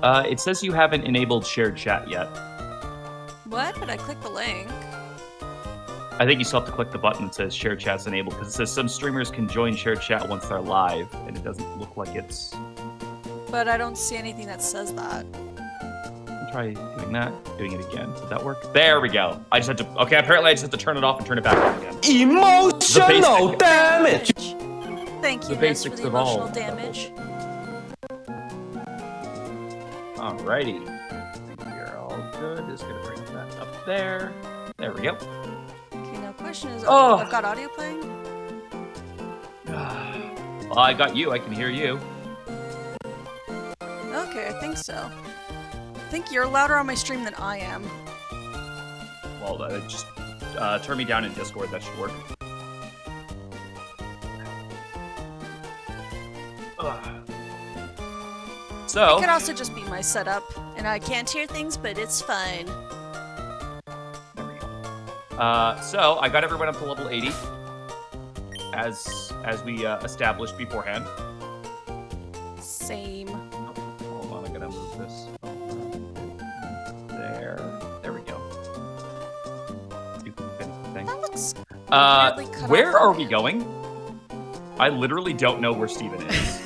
It says you haven't enabled shared chat yet. What? But I clicked the link. I think you still have to click the button that says share chat's enabled, because it says some streamers can join shared chat once they're live, and it doesn't look like it's... But I don't see anything that says that. Try doing that, doing it again. Did that work? There we go. I just had to... Okay, apparently I just have to turn it off and turn it back on again. Emotional damage! Thank you, The Ness, for basics the of all emotional damage. Alrighty. I think we're all good. Just gonna bring that up there. There we go. Okay, now question is, Oh. I've got audio playing? Well, I got you. I can hear you. Okay, I think so. I think you're louder on my stream than I am. Well, just turn me down in Discord. That should work. So... It could also just be my setup, and I can't hear things, but it's fine. There we go. So I got everyone up to level 80, as we established beforehand. Same. Oh, hold on, I gotta move this. There we go. You can finish the thing. That looks weirdly cut where off are from we me. going? I literally don't know where Steven is.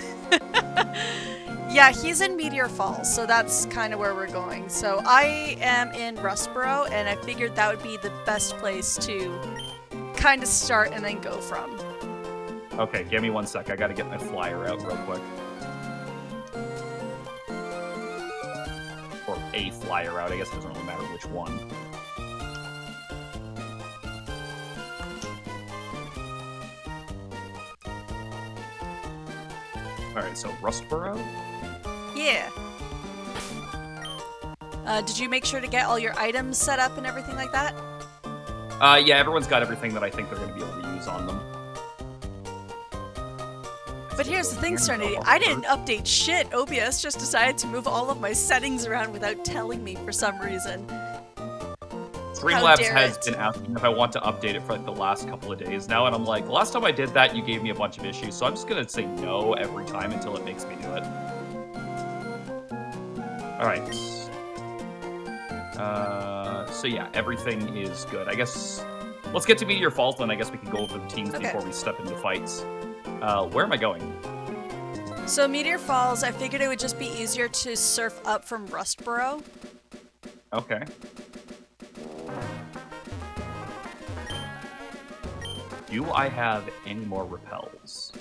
Yeah, he's in Meteor Falls, so that's kind of where we're going. So I am in Rustboro, and I figured that would be the best place to kind of start and then go from. Okay, give me 1 sec. I gotta get my flyer out real quick. Or a flyer out. I guess it doesn't really matter which one. Alright, so Rustboro? Yeah. Did you make sure to get all your items set up and everything like that? Yeah, everyone's got everything that I think they're going to be able to use on them. But here's the thing, Serenity. I didn't update shit. OBS just decided to move all of my settings around without telling me for some reason. Streamlabs dare has it. been asking if I want to update it for like the last couple of days now, and I'm like, the last time I did that, you gave me a bunch of issues, so I'm just going to say no every time until it makes me do it. Alright. So yeah, everything is good. I guess, let's get to Meteor Falls, then I guess we can go over the teams Okay. before we step into fights. Where am I going? So Meteor Falls, I figured it would just be easier to surf up from Rustboro. Okay. Do I have any more repels?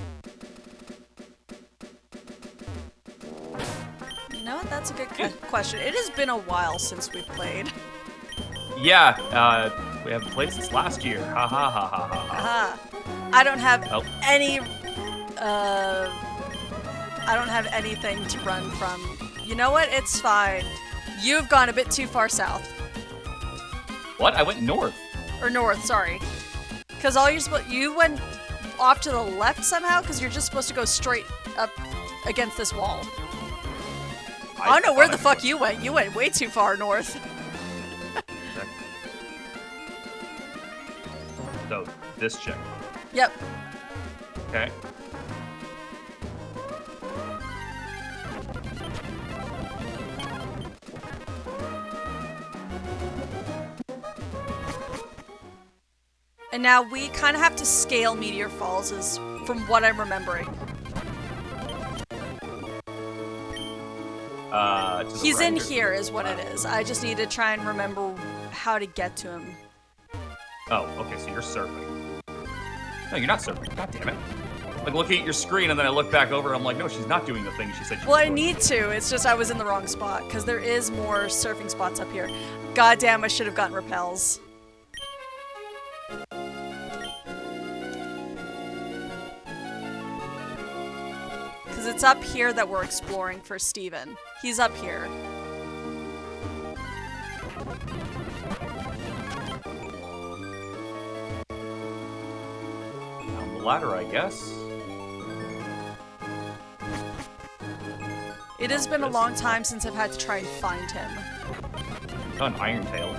You know what? That's a good question. It has been a while since we've played. Yeah, we haven't played since last year. Ha ha ha ha ha ha. Aha. I don't have Oh. any. I don't have anything to run from. You know what? It's fine. You've gone a bit too far south. What? I went north. Or north, sorry. Because all you went off to the left somehow, because you're just supposed to go straight up against this wall. I don't know where the fuck you went. You went way too far north. So, this chick. Yep. Okay. And now we kind of have to scale Meteor Falls, is from what I'm remembering. To the He's in right or- here is what it is. I just need to try and remember how to get to him. Oh, okay, so you're surfing. No, you're not surfing. God damn it. Like, looking at your screen, and then I look back over, and I'm like, no, she's not doing the thing she said she Well, was I doing. need to. It's just I was in the wrong spot, because there is more surfing spots up here. God damn, I should have gotten repels. Because it's up here that we're exploring for Steven. He's up here. On the ladder, I guess. It has been a long time since I've had to try and find him. Oh, an Iron Tail.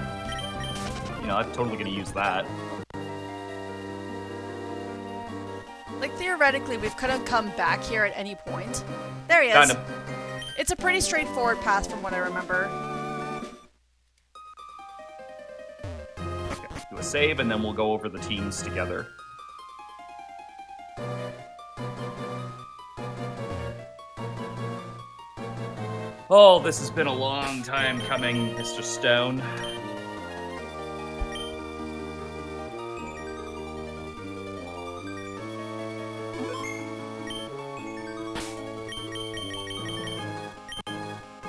You know, I'm totally gonna use that. Like, theoretically, we could have come back here at any point. There he is. Kind of. It's a pretty straightforward path from what I remember. Okay, do a save, and then we'll go over the teams together. Oh, this has been a long time coming, Mr. Stone.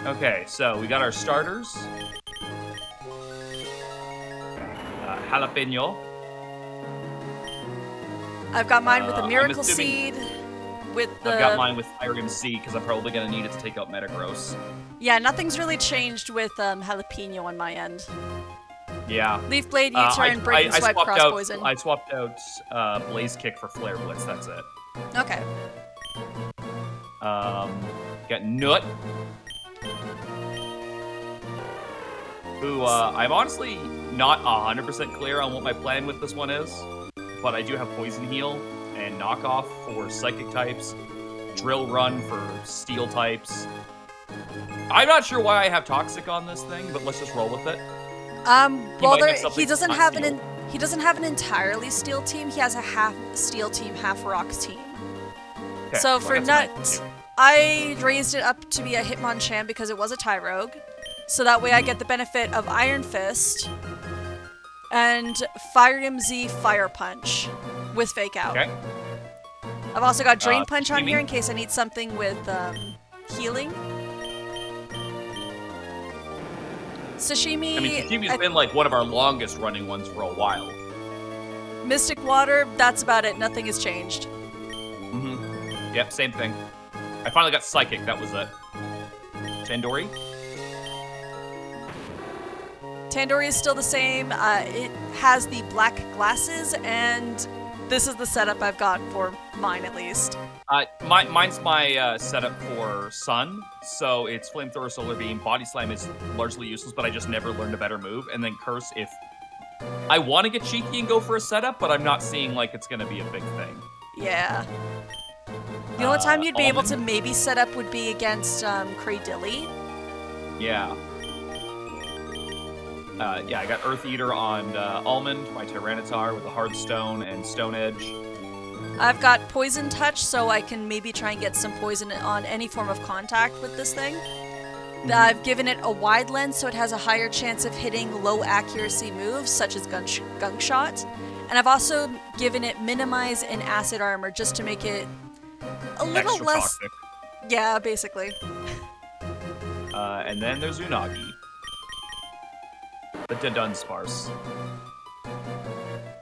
Okay, so we got our starters. Jalapeno. I've got mine with a Miracle assuming- Seed. With the... I've got mine with Fire MC because I'm probably going to need it to take out Metagross. Yeah, nothing's really changed with Jalapeno on my end. Yeah. Leaf Blade, U-turn, Break and Swipe, Cross Poison. I swapped out Blaze Kick for Flare Blitz, that's it. Okay. Got Nut. Who, I'm honestly not 100% clear on what my plan with this one is, but I do have Poison Heal and Knockoff for Psychic types, Drill Run for Steel types. I'm not sure why I have Toxic on this thing, but let's just roll with it. Well, he doesn't have an entirely Steel team. He has a half Steel team, half Rock team. Okay, so well, for Nut, I raised it up to be a Hitmonchan because it was a Tyrogue. So that way I get the benefit of Iron Fist and Fire MZ Fire Punch with Fake Out. Okay. I've also got Drain Punch on Sashimi. here in case I need something with healing. Sashimi. I mean, Sashimi's been like one of our longest running ones for a while. Mystic Water, that's about it. Nothing has changed. Mm-hmm. Yep, same thing. I finally got Psychic, that was it. Tandori? Tandori is still the same. It has the black glasses, and this is the setup I've got for mine, at least. Mine's my setup for Sun, so it's Flamethrower, Solar Beam, Body Slam is largely useless, but I just never learned a better move, and then Curse if... I want to get cheeky and go for a setup, but I'm not seeing like it's going to be a big thing. Yeah. The only time you'd be able to Almond? maybe set up would be against Cradilly. Yeah. Yeah, I got Earth Eater on Almond, my Tyranitar with a Hard Stone and Stone Edge. I've got Poison Touch, so I can maybe try and get some poison on any form of contact with this thing. I've given it a wide lens, so it has a higher chance of hitting low accuracy moves, such as Gunk Shot. And I've also given it Minimize and Acid Armor, just to make it a little Extra less... toxic. Yeah, basically. And then there's Unagi. The Dunsparce.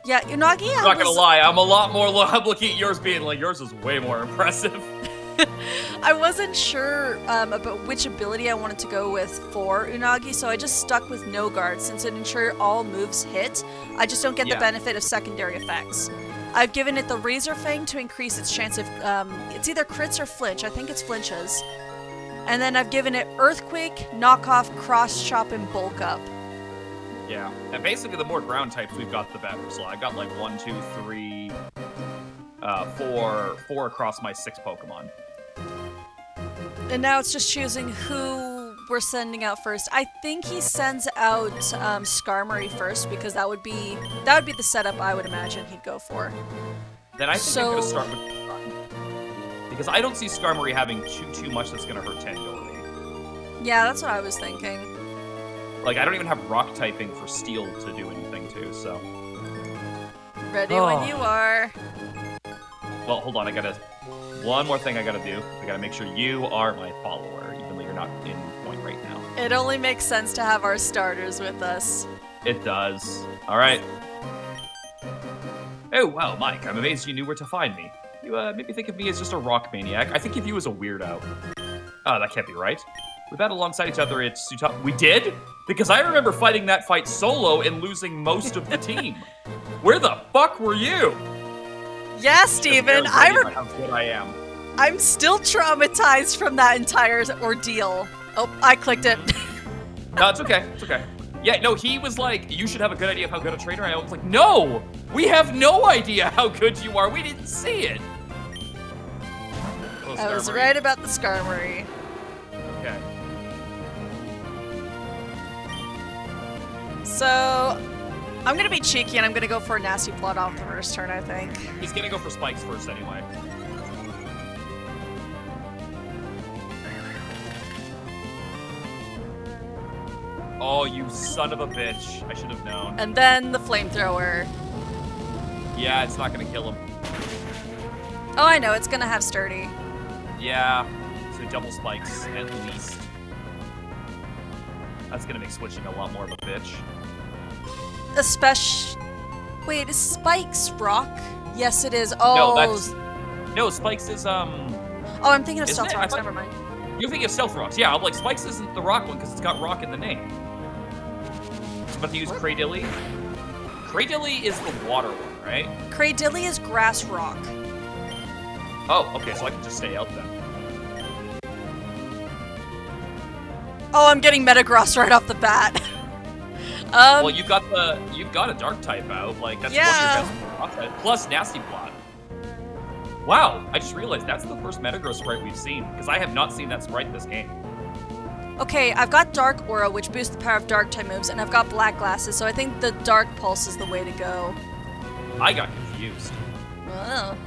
Yeah, Unagi, I'm not gonna lie, I'm a lot more... I'm looking at yours being like, yours is way more impressive. I wasn't sure about which ability I wanted to go with for Unagi, so I just stuck with No Guard since it ensures all moves hit. I just don't get the benefit of secondary effects. I've given it the Razor Fang to increase its chance of, it's either crits or flinch. I think it's flinches. And then I've given it Earthquake, Knockoff, Cross Chop, and Bulk Up. Yeah, and basically the more ground types we've got, the better. So I got like 1, 2, 3, 4 across my 6 Pokemon. And now it's just choosing who we're sending out first. I think he sends out Skarmory first because that would be the setup I would imagine he'd go for. Then I think I'm gonna start with Sun, because I don't see Skarmory having too much that's gonna hurt Tandori. Yeah, that's what I was thinking. Like I don't even have Rock typing for Steel to do anything too. So ready when you are. Well, hold on. One more thing I gotta do. I gotta make sure you are my follower, even though you're not in point right now. It only makes sense to have our starters with us. It does. All right. Oh, wow, Mike, I'm amazed you knew where to find me. You made me think of me as just a rock maniac. I think of you as a weirdo. Oh, that can't be right. We battled alongside each other at Suta... We did? Because I remember fighting that fight solo and losing most of the team. Where the fuck were you? Yeah, Steven, how good I am. I'm still traumatized from that entire ordeal. Oh, I clicked it. No, it's okay. It's okay. Yeah, no, he was like, you should have a good idea of how good a trainer I am. I was like, no! We have no idea how good you are. We didn't see it. I was right about the Skarmory. So, I'm gonna be cheeky and I'm gonna go for a nasty plot off the first turn, I think. He's gonna go for spikes first anyway. Oh, you son of a bitch. I should have known. And then the flamethrower. Yeah, it's not gonna kill him. Oh, I know, it's gonna have sturdy. Yeah, so double spikes at least. That's gonna make switching a lot more of a bitch. Wait, is Spikes rock? Yes, it is. Oh, no, Spikes is Oh, I'm thinking of isn't Stealth it? Rocks. Never mind. You're thinking of Stealth Rocks. Yeah, I'm like, Spikes isn't the rock one because it's got rock in the name. So I'm about to use Cradilly. Cradilly is the water one, right? Cradilly is grass rock. Oh, okay, so I can just stay out then. Oh, I'm getting Metagross right off the bat. Well, you've got a dark type out. Like that's yeah. one of your best rock type. Plus Nasty Plot. Wow, I just realized that's the first Metagross sprite we've seen because I have not seen that sprite this game. Okay, I've got Dark Aura, which boosts the power of Dark type moves, and I've got Black Glasses, so I think the Dark Pulse is the way to go. I got confused. Oh.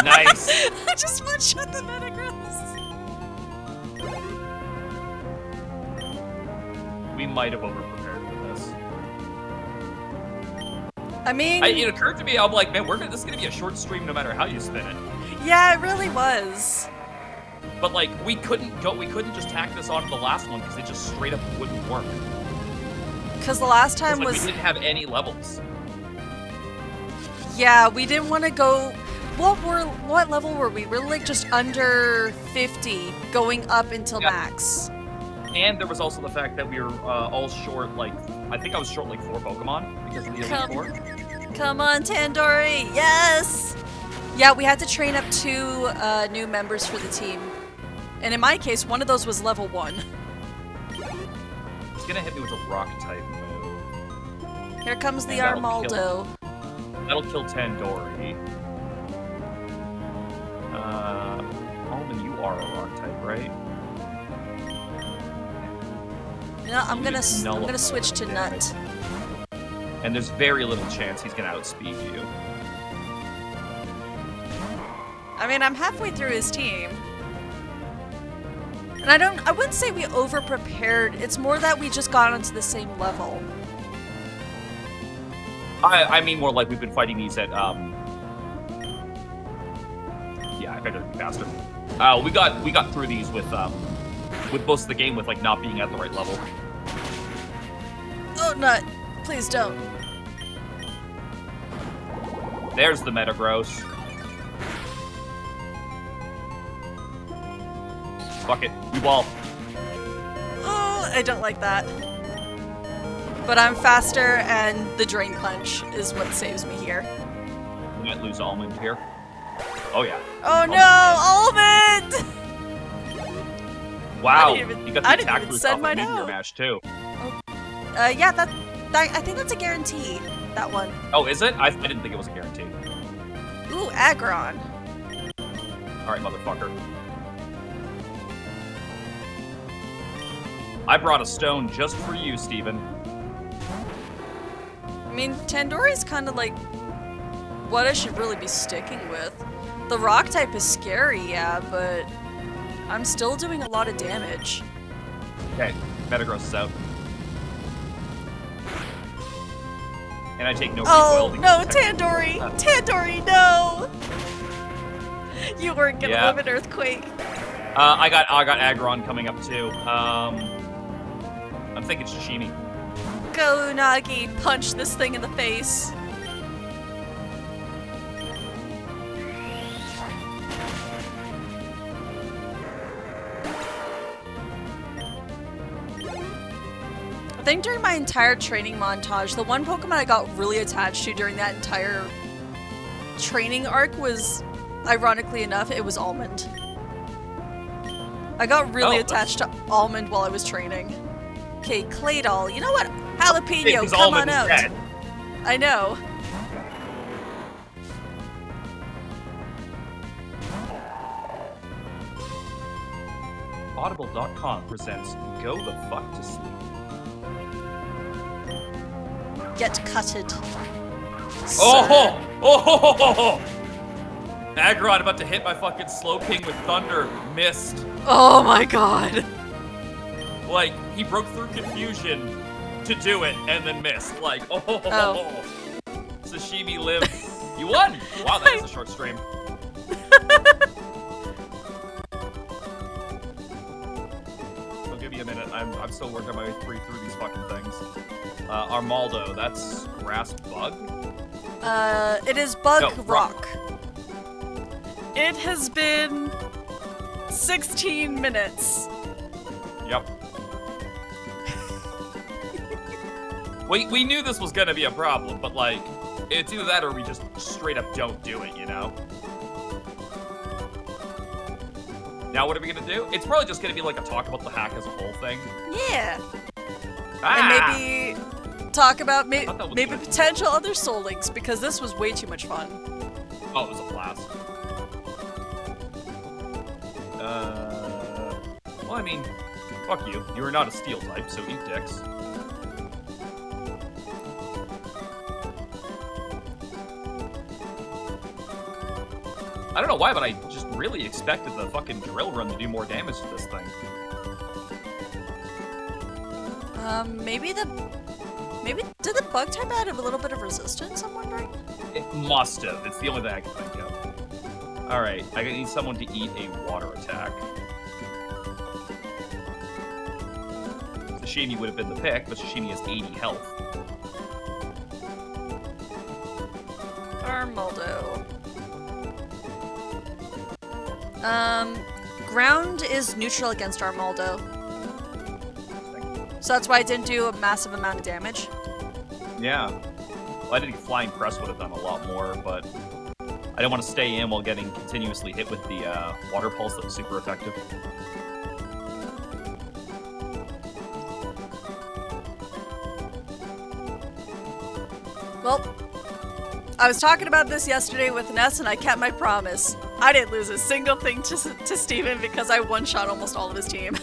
Nice. I just one-shot the Metagross. We might have overprepared for this. I mean, it occurred to me, I'm like, man, this is gonna be a short stream no matter how you spin it. yeah, it really was. But like, we couldn't just tack this onto the last one because it just straight up wouldn't work. Because the last time we was didn't have any levels. Yeah, we didn't want to go. What level were we? We're like just under 50, going up until max. And there was also the fact that we were all short, like, I think I was short like 4 Pokemon because of the Elite Four. Come on, Tandoori, yes! Yeah, we had to train up 2 new members for the team. And in my case, one of those was level 1. It's gonna hit me with a rock type move. Here comes the And Armaldo. That'll kill Tandoori. Alvin, you are a rock type, right? No, I'm gonna switch to Nut. And there's very little chance he's gonna outspeed you. I mean, I'm halfway through his team. And I wouldn't say we over-prepared. It's more that we just got onto the same level. I mean more like we've been fighting these at, yeah, I better be faster. We got through these with most of the game with, like, not being at the right level. Oh, Nut. Please don't. There's the Metagross. Fuck it. We wall. Oh, I don't like that. But I'm faster, and the Drain Punch is what saves me here. We might lose Almond here. Oh, yeah. Oh, no! Almond! Wow, you got the attack even boost said off my of Meteor no. Mash, too. Yeah, I think that's a guarantee, that one. Oh, is it? I didn't think it was a guarantee. Ooh, Aggron. Alright, motherfucker. I brought a stone just for you, Steven. I mean, Tandoori's kind of like what I should really be sticking with. The rock type is scary, yeah, but I'm still doing a lot of damage. Okay, Metagross is out. And I take no recoil. Oh, no, Tandoori! Tandoori, no! You weren't gonna live an earthquake. I got Aggron coming up too. I'm thinking Shishimi. Go, Nagi, punch this thing in the face. I think during my entire training montage, the one Pokemon I got really attached to during that entire training arc was, ironically enough, it was Almond. I got really attached to Almond while I was training. Okay, Claydol. You know what? Jalapeno, come on out. Dead. I know. Audible.com presents Go the Fuck to Sleep. Get cutted. Oh! Oh! Aggron about to hit my fucking Slowking with thunder. Missed. Oh my god. Like, he broke through confusion to do it and then missed. Like, oh. Sashimi lived. You won! Wow, that is a short stream. I'll give you a minute. I'm still working my way through these fucking things. Armaldo, that's grass bug? It is bug No, rock. It has been 16 minutes. Yep. We knew this was gonna be a problem, but like, it's either that or we just straight up don't do it, you know? Now what are we gonna do? It's probably just gonna be like a talk about the hack as a whole thing. Yeah. Ah! And maybe talk about maybe good. potential other Soul Links, because this was way too much fun. Oh, it was a blast. Well, I mean, fuck you. You are not a steel type, so eat dicks. I don't know why, but I just really expected the fucking drill run to do more damage to this thing. Maybe did the bug type add a little bit of resistance, I'm wondering? It must have. It's the only thing I can think of. Alright, I need someone to eat a water attack. Sashimi would have been the pick, but Sashimi has 80 health. Armaldo. Ground is neutral against Armaldo. So that's why I didn't do a massive amount of damage. Yeah. Well, I think Flying Press would have done a lot more, but I didn't want to stay in while getting continuously hit with the Water Pulse that was super effective. Well, I was talking about this yesterday with Ness, and I kept my promise. I didn't lose a single thing to Steven because I one-shot almost all of his team.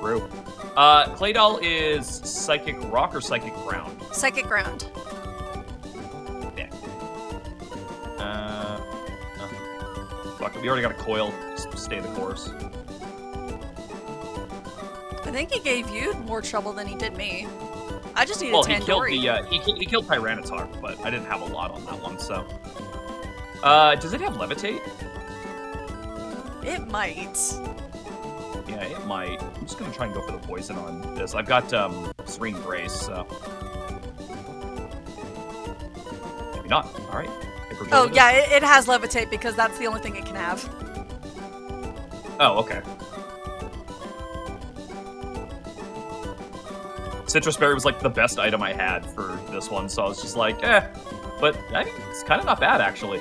True. Claydol is Psychic Rock or Psychic Ground? Psychic Ground. Yeah. Fuck it, we already got a coil. Just stay the course. I think he gave you more trouble than he did me. I just needed He Tandoori. killed Tyranitar, but I didn't have a lot on that one, so. Does it have Levitate? It might. Yeah, it might. I'm just gonna try and go for the poison on this. I've got Serene Grace, so maybe not. All right. Oh yeah, it has Levitate because that's the only thing it can have. Oh, okay. Citrus Berry was like the best item I had for this one, so I was just like, eh. But I mean, it's kind of not bad actually.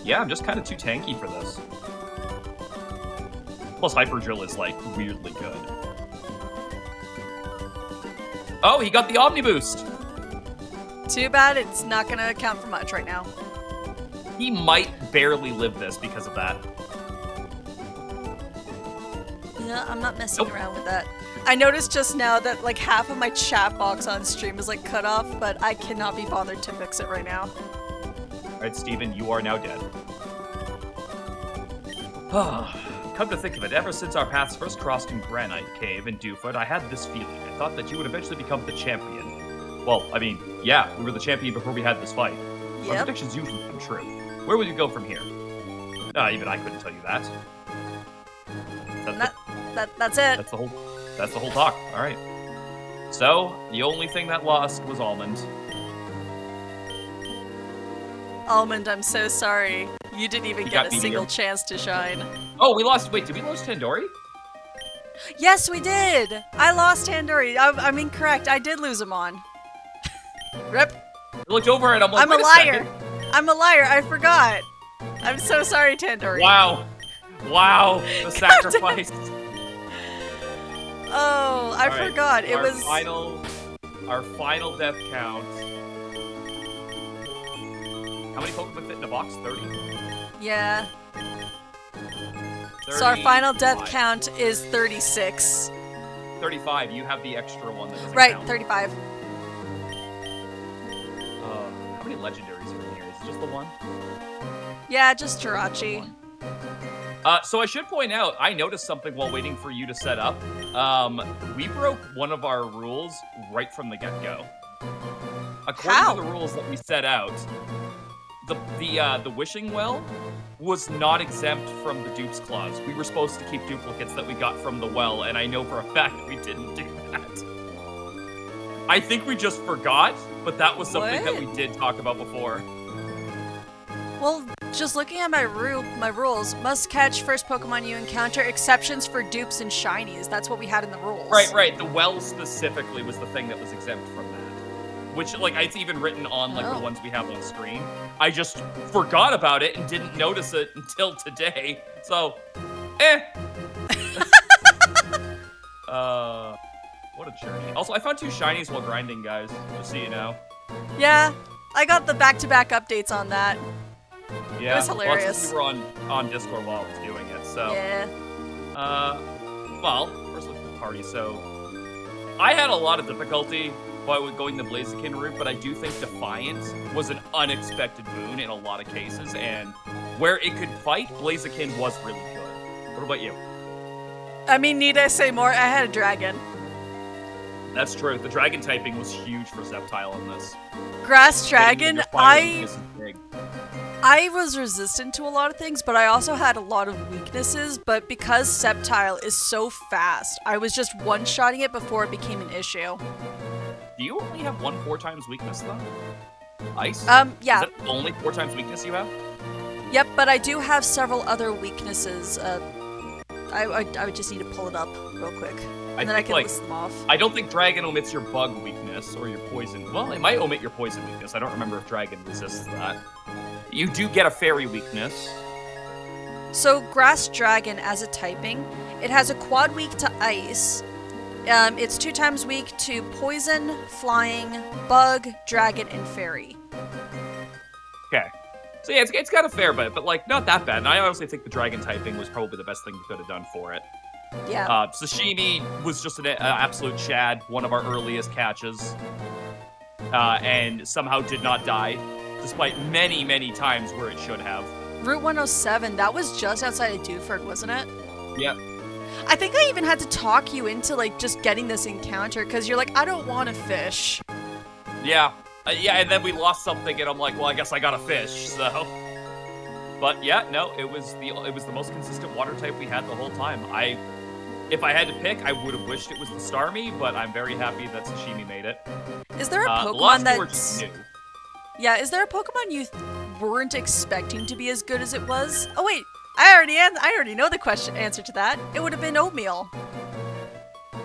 Yeah, I'm just kind of too tanky for this. Plus, Hyper Drill is, like, weirdly good. Oh, he got the Omni Boost! Too bad it's not going to count for much right now. He might barely live this because of that. Yeah, I'm not messing around with that. I noticed just now that, like, half of my chat box on stream is, like, cut off, but I cannot be bothered to fix it right now. Alright, Steven, you are now dead. Come to think of it, ever since our paths first crossed in Granite Cave in Dewfoot, I had this feeling. I thought that you would eventually become the champion. Well, I mean, yeah, we were the champion before we had this fight. Yep. Our predictions usually come true. Where would you go from here? Even I couldn't tell you that. That's it. That's the whole talk. Alright. So, the only thing that lost was Almond. Almond, I'm so sorry. You didn't even get a single chance to shine. Oh, we lost. Wait, did we lose Tandoori? Yes, we did. I lost Tandoori. I'm incorrect. I did lose him on. Rip. I looked over and I'm like, I'm a liar. I'm a liar. I forgot. I'm so sorry, Tandoori. Wow. Wow. The sacrifice. Oh, I forgot. It was our final death count. How many Pokemon fit in a box? 30? Yeah. So our final death count is 36. 35. You have the extra one that doesn't Right, count. 35. How many legendaries are in here? Is it just the one? Yeah, just Jirachi. So I should point out, I noticed something while waiting for you to set up. We broke one of our rules right from the get-go. According How? to the rules that we set out, the wishing well was not exempt from the dupes clause. We were supposed to keep duplicates that we got from the well, and I know for a fact we didn't do that. I think we just forgot, but that was something that we did talk about before. Well, just looking at my rules, must catch first Pokemon you encounter, exceptions for dupes and shinies. That's what we had in the rules. Right. The well specifically was the thing that was exempt from that. Which, like, it's even written on, like, the ones we have on screen. I just forgot about it and didn't notice it until today. So, what a journey. Also, I found 2 shinies while grinding, guys, just so you know. Yeah, I got the back-to-back updates on that. Yeah, it was hilarious. Well, we were on Discord while I was doing it, so. Yeah. Well, first look at the party. So, I had a lot of difficulty by going the Blaziken route, but I do think Defiant was an unexpected boon in a lot of cases, and where it could fight, Blaziken was really good. What about you? I mean, need I say more? I had a dragon. That's true. The dragon typing was huge for Sceptile in this. Grass dragon, I big. I was resistant to a lot of things, but I also had a lot of weaknesses, but because Sceptile is so fast, I was just one-shotting it before it became an issue. Do you only have 1 4x weakness, though? Ice? Yeah. Is that the only 4x weakness you have? Yep, but I do have several other weaknesses. I would just need to pull it up real quick, and then I can list them off. I don't think Dragon omits your bug weakness or your poison. Well, it might omit your poison weakness. I don't remember if Dragon resists that. You do get a fairy weakness. So Grass Dragon as a typing, it has a quad weak to ice. It's 2 times weak to poison, flying, bug, dragon, and fairy. Okay. So yeah, it's got a fair bit, but like not that bad. And I honestly think the dragon typing was probably the best thing you could have done for it. Yeah. Sashimi was just an absolute Chad, one of our earliest catches, and somehow did not die, despite many, many times where it should have. Route 107, that was just outside of Dewford, wasn't it? Yep. I think I even had to talk you into like just getting this encounter because you're like, I don't want to fish. Yeah. And then we lost something, and I'm like, well, I guess I got a fish, so. But yeah, no, it was the most consistent water type we had the whole time. If I had to pick, I would have wished it was the Starmie, but I'm very happy that Sashimi made it. Is there a Pokemon that's new? Yeah, is there a Pokemon you weren't expecting to be as good as it was? Oh wait, I already know the answer to that. It would have been Oatmeal. What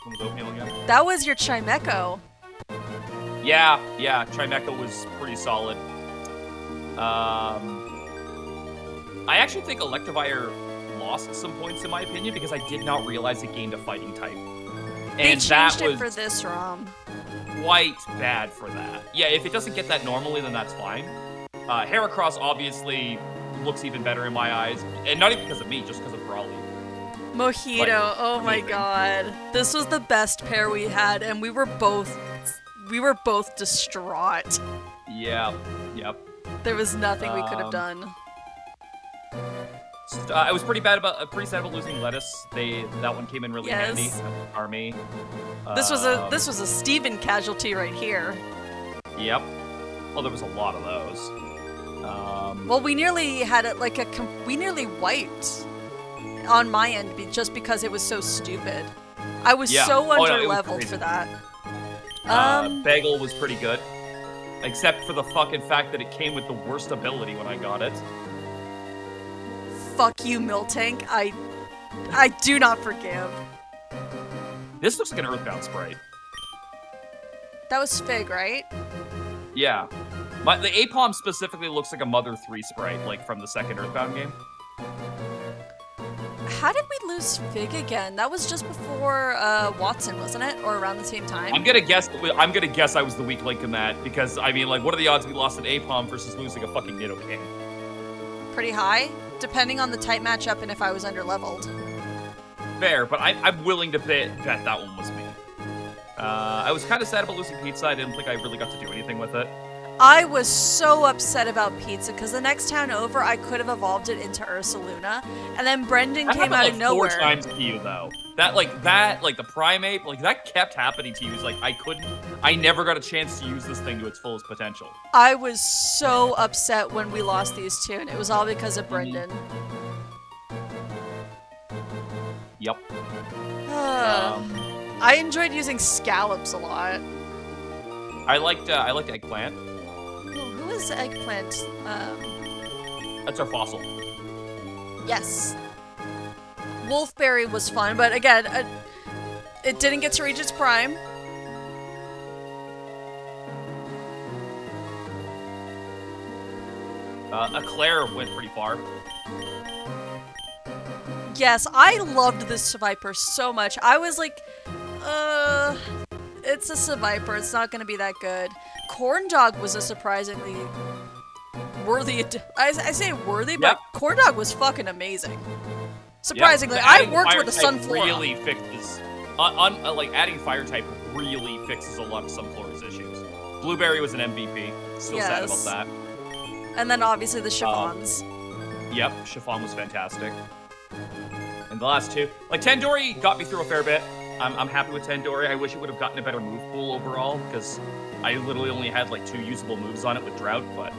was Oatmeal again? That was your Chimecho. Yeah, Chimecho was pretty solid. I actually think Electivire lost some points in my opinion because I did not realize it gained a fighting type. They changed it for this ROM. Quite bad for that. Yeah, if it doesn't get that normally, then that's fine. Heracross obviously looks even better in my eyes, and not even because of me, just because of Brawly. Mojito, like, oh my god. This was the best pair we had, and we were both distraught. Yeah, yep. There was nothing we could have done. I was pretty sad about losing Lettuce. That one came in really handy. Army. This was a Steven casualty right here. Yep. Well, there was a lot of those. Well, we nearly had it like we nearly wiped on my end just because it was so stupid. I was so under-leveled for that. Bagel was pretty good. Except for the fucking fact that it came with the worst ability when I got it. Fuck you, Miltank. I do not forgive. This looks like an Earthbound sprite. That was Fig, right? Yeah. The Apom specifically looks like a Mother 3 sprite, like from the second Earthbound game. how did we lose Fig again? That was just before Watson, wasn't it? Or around the same time? I'm gonna guess I was the weak link in that because I mean, like, what are the odds we lost an Apom versus losing a fucking Nidoking? Pretty high, depending on the type matchup and if I was underleveled. Fair, but I'm willing to bet that one was me. I was kind of sad about losing Pizza. I didn't think I really got to do anything with it. I was so upset about Pizza because the next town over, I could have evolved it into Ursaluna, and then Brendan came out of nowhere. 4 times to you though. That the Primate, like that kept happening to you. It's like I never got a chance to use this thing to its fullest potential. I was so upset when we lost these two, and it was all because of Brendan. Yep. I enjoyed using Scallops a lot. I liked Eggplant. Who is Eggplant? That's our fossil. Yes. Wolfberry was fun, but again, it didn't get to reach its prime. Eclair went pretty far. Yes, I loved this Viper so much. I was like, it's a Seviper. It's not going to be that good. Corndog was a surprisingly worthy. I say worthy, but Corndog was fucking amazing. Surprisingly, I worked with a Sunflora. Really fixes, like adding fire type really fixes a lot of Sunflora's issues. Blueberry was an MVP. Still sad about that. And then obviously the Chiffons. Yep, Chiffon was fantastic. And the last two, like Tandoori got me through a fair bit. I'm happy with Tandoori. I wish it would have gotten a better move pool overall, because I literally only had like 2 usable moves on it with Drought, but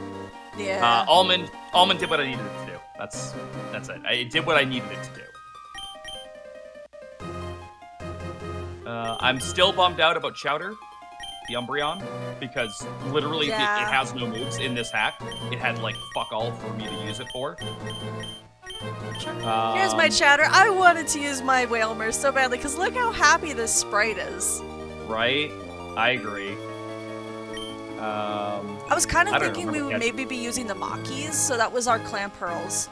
yeah. Almond did what I needed it to do. That's it. It did what I needed it to do. I'm still bummed out about Chowder, the Umbreon, because literally it has no moves in this hack. It had like fuck all for me to use it for. Here's my Chowder. I wanted to use my Wailmer so badly, because look how happy this sprite is. Right? I agree. I was kind of thinking we would maybe be using the Makis, so that was our Clam Pearls.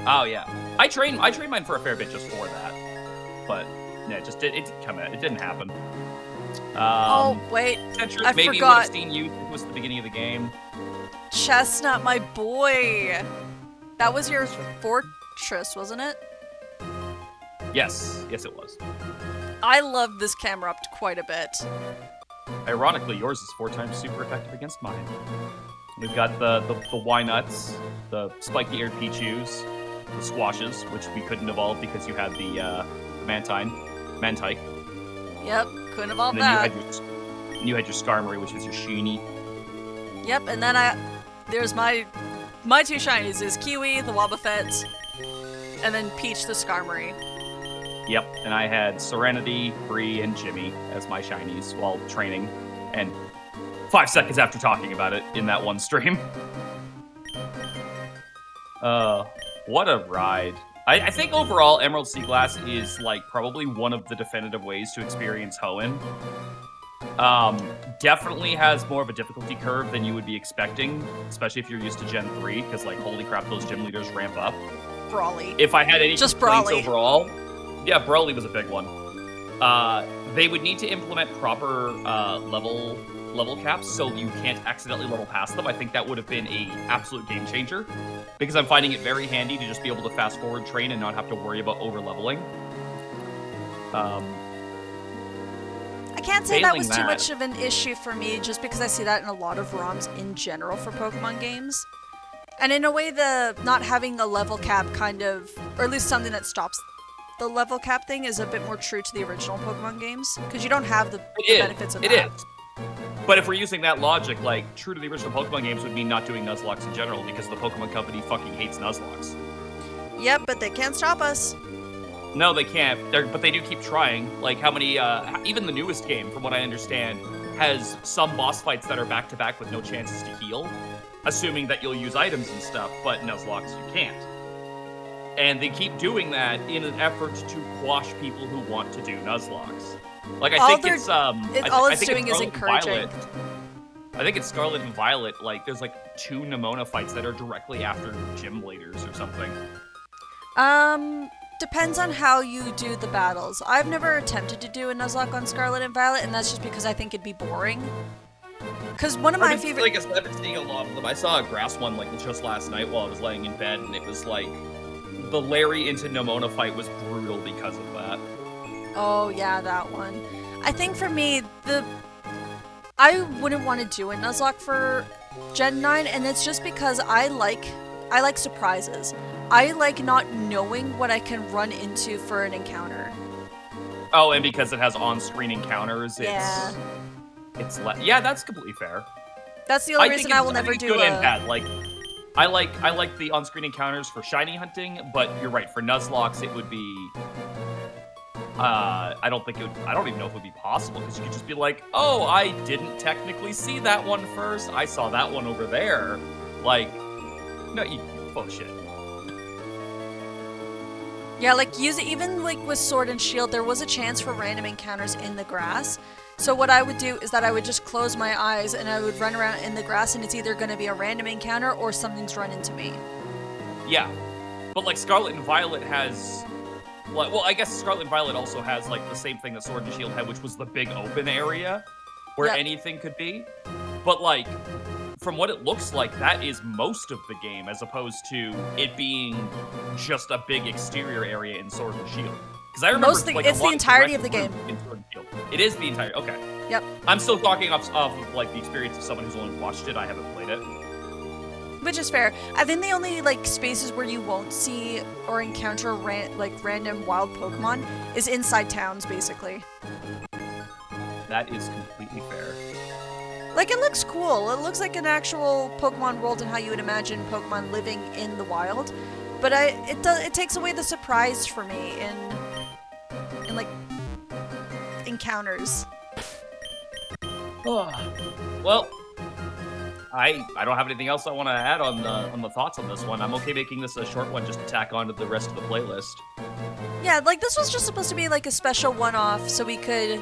Oh yeah, I trained mine for a fair bit just for that, but yeah, it didn't come out. It didn't happen. Oh wait, I maybe forgot. Maybe Youth was the beginning of the game. Chestnut, my boy. That was your fortress, wasn't it? Yes, it was. I loved this Camerupt quite a bit. Ironically, yours is 4 times super effective against mine. We've got the Y-Nuts, the spiky-eared Pichus, the Squashes, which we couldn't evolve because you had the Mantike. Yep, couldn't evolve and that. You had your Skarmory, which is your Sheeny. Yep, and then there's my 2 shinies is Kiwi, the Wobbuffet, and then Peach, the Skarmory. Yep, and I had Serenity, Bree, and Jimmy as my shinies while training, and 5 seconds after talking about it in that one stream. What a ride. I think overall, Emerald Seaglass is like probably one of the definitive ways to experience Hoenn. Definitely has more of a difficulty curve than you would be expecting, especially if you're used to Gen 3, because like, holy crap, those gym leaders ramp up. Brawly. If I had any just complaints Brawly overall, yeah, Brawly was a big one. They would need to implement proper level caps so you can't accidentally level past them. I think that would have been a absolute game changer, because I'm finding it very handy to just be able to fast forward train and not have to worry about over leveling. I can't say that was too much of an issue for me, just because I see that in a lot of ROMs in general for Pokemon games. And in a way, the not having a level cap kind of, or at least something that stops the level cap thing, is a bit more true to the original Pokemon games, because you don't have the benefits of that. It is. But if we're using that logic, like, true to the original Pokemon games would mean not doing Nuzlocke in general, because the Pokemon Company fucking hates Nuzlocke. Yep, but they can't stop us. No, they can't. But they do keep trying. Like, how many, even the newest game, from what I understand, has some boss fights that are back-to-back with no chances to heal, assuming that you'll use items and stuff, but Nuzlocke you can't. And they keep doing that in an effort to quash people who want to do Nuzlocke. Like, I think it's, all it's doing is encouraging. I think it's Scarlet and Violet, like, there's like 2 Nemona fights that are directly after gym leaders or something. depends on how you do the battles. I've never attempted to do a Nuzlocke on Scarlet and Violet, and that's just because I think it'd be boring. Because one of my favorite... Like I said, I've been seeing a lot of them. I saw a grass one like just last night while I was laying in bed, and it was like... The Larry into Nemona fight was brutal because of that. Oh, yeah, that one. I think for me, I wouldn't want to do a Nuzlocke for Gen 9, and it's just because I like surprises. I like not knowing what I can run into for an encounter. Oh, and because it has on-screen encounters, yeah. Yeah, that's completely fair. That's the only reason I will never do good and bad. Like, I like the on-screen encounters for shiny hunting, but you're right, for Nuzlocks it would be I don't even know if it would be possible, because you could just be like, oh, I didn't technically see that one first. I saw that one over there. Like, no, you bullshit. Yeah, like even like with Sword and Shield, there was a chance for random encounters in the grass. So what I would do is that I would just close my eyes and I would run around in the grass, and it's either going to be a random encounter or something's run into me. Yeah, but like Scarlet and Violet has... Well, I guess Scarlet and Violet also has like the same thing that Sword and Shield had, which was the big open area where anything could be. But like, from what it looks like, that is most of the game, as opposed to it being just a big exterior area in Sword and Shield. Because I remember it's the entirety of the game. In Sword and Shield. It is the entire. Okay. Yep. I'm still talking off of like the experience of someone who's only watched it. I haven't played it. Which is fair. I think the only like spaces where you won't see or encounter random wild Pokemon is inside towns, basically. That is completely fair. Like, it looks cool. It looks like an actual Pokemon world and how you would imagine Pokemon living in the wild. But it takes away the surprise for me in like encounters. Well, I don't have anything else I want to add on the thoughts on this one. I'm okay making this a short one just to tack on to the rest of the playlist. Yeah, like this was just supposed to be like a special one-off, so we could,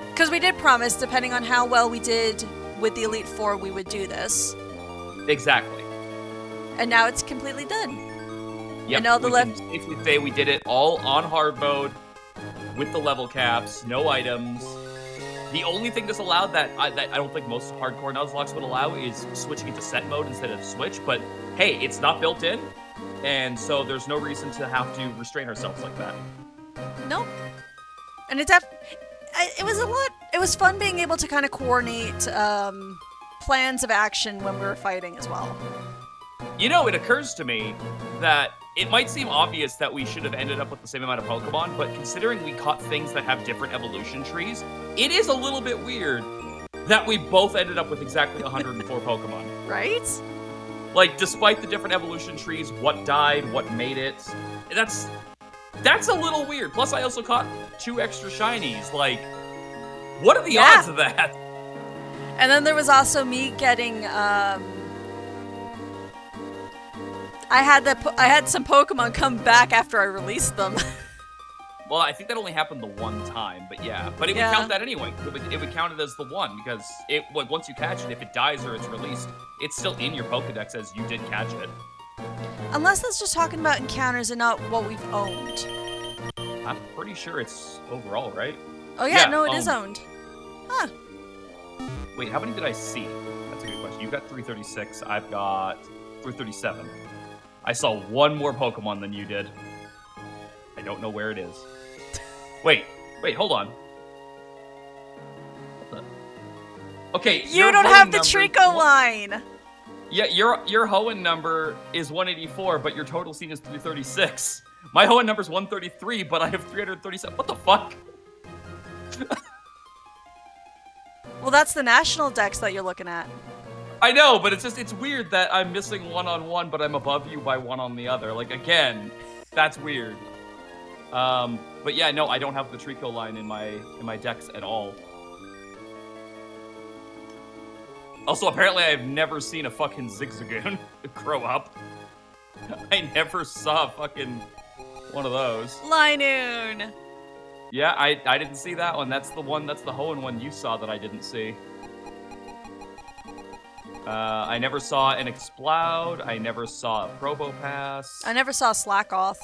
because we did promise, depending on how well we did with the Elite Four, we would do this. Exactly. And now it's completely done. Yep, and all the we can safely say we did it all on hard mode, with the level caps, no items. The only thing that's allowed that I don't think most hardcore Nuzlocks would allow is switching into set mode instead of Switch, but hey, it's not built in, and so there's no reason to have to restrain ourselves like that. Nope. And it was a lot. It was fun being able to kind of coordinate plans of action when we were fighting as well. You know, it occurs to me that it might seem obvious that we should have ended up with the same amount of Pokemon, but considering we caught things that have different evolution trees, it is a little bit weird that we both ended up with exactly 104 Pokemon. Right? Like, despite the different evolution trees, what died, what made it, that's a little weird. Plus, I also caught 2 extra shinies. Like, what are the odds of that? And then there was also me getting, I had some Pokemon come back after I released them. Well, I think that only happened the one time, but yeah. But it would count that anyway. It would count it as the one, because once you catch it, if it dies or it's released, it's still in your Pokedex as you did catch it. Unless that's just talking about encounters and not what we've owned. I'm pretty sure it's overall, right? Oh yeah, no, it is owned. Huh. Wait, how many did I see? That's a good question. You got 336, I've got 337. I saw one more Pokemon than you did. I don't know where it is. Wait, hold on. Okay, you don't have the Trico line. Yeah, your Hoenn number is 184, but your total scene is 336. My Hoenn number is 133, but I have 337. What the fuck? Well, that's the national dex that you're looking at. I know, but it's weird that I'm missing 1 on 1, but I'm above you by 1 on the other. Like, again, that's weird. But yeah, no, I don't have the Trico line in my decks at all. Also, apparently I've never seen a fucking Zigzagoon grow up. I never saw fucking one of those. Linoon! Yeah, I didn't see that one. That's the Hoenn one you saw that I didn't see. I never saw an Exploud. I never saw a Probopass. I never saw Slackoth.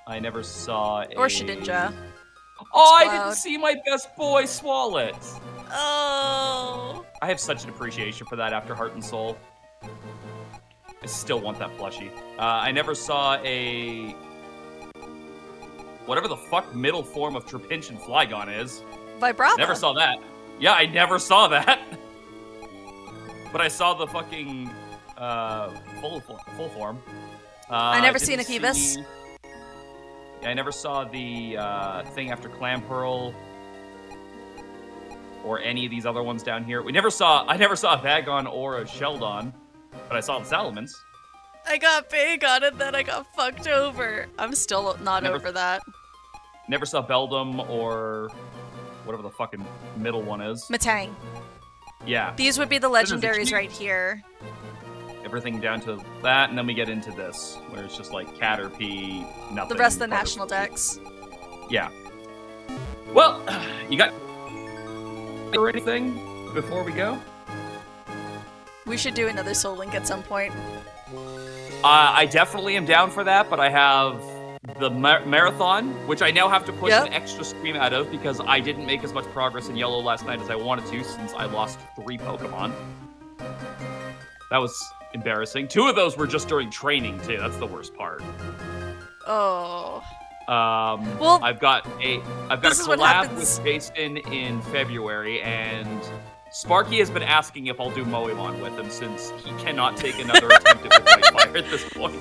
I never saw Or Shedinja. Oh, I Explode. didn't see my best boy Swallet. Oh. I have such an appreciation for that after Heart and Soul. I still want that plushie. I never saw a... Whatever the fuck middle form of Trapinch and Flygon is. Vibrava. Never saw that. Yeah, I never saw that. But I saw the fucking full form. I never seen a Phoebus. Yeah, I never saw the thing after Clamperl or any of these other ones down here. I never saw a Vagon or a Sheldon, but I saw the Salamence. I got big on it, then I got fucked over. I'm still not over that. Never saw Beldum or whatever the fucking middle one is. Matang. Yeah. These would be the legendaries right here. Everything down to that, and then we get into this, where it's just like Caterpie, nothing. The rest of the national decks. Yeah. Well, you got or anything before we go? We should do another Soulink at some point. I definitely am down for that, but I have the marathon, which I now have to push an extra stream out of because I didn't make as much progress in Yellow last night as I wanted to since I lost 3 Pokemon. That was embarrassing. 2 of those were just during training, too. That's the worst part. Oh. Well, I've got a collab with Jason in February, and Sparky has been asking if I'll do Moemon with him since he cannot take another attempt at White Fire at this point.